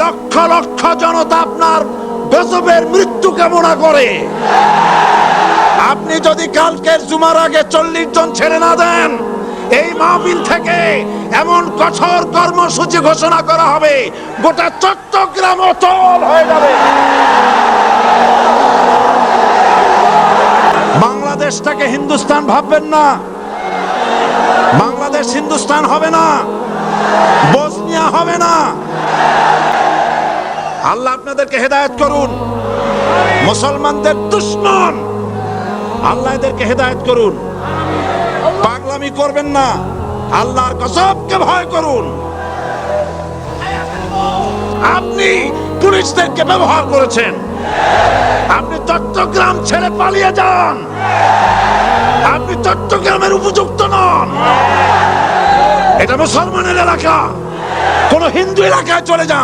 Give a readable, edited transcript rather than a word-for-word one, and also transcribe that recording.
লক্ষ লক্ষ জনতা আপনার গজবের মৃত্যু কামনা করে। আপনি যদি কালকের জুমার আগে 40 জন ছেড়ে না দেন, এই মাহফিল থেকে এমন কঠোর কর্মসূচি ঘোষণা করা হবে, গোটা চট্টগ্রাম অচল হয়ে যাবে। বাংলাদেশটাকে হিন্দুস্তান ভাববেন না, বাংলাদেশ হিন্দুস্তান হবে না, বসনিয়া হবে না। আল্লাহ আপনাদেরকে হেদায়েত করুন। মুসলমানদের দুশমন, আল্লাহ এদেরকে হেদায়েত করুন। পাগলামি করবেন না, আল্লাহর গজবকে ভয় করুন। আপনি পুলিশদেরকে ব্যবহার করেছেন, আপনি চট্টগ্রাম ছেড়ে পালিয়ে যান। আপনি চট্টগ্রামের উপযুক্ত নন, এটা মুসলমানের এলাকা, কোন হিন্দু এলাকায় চলে যান।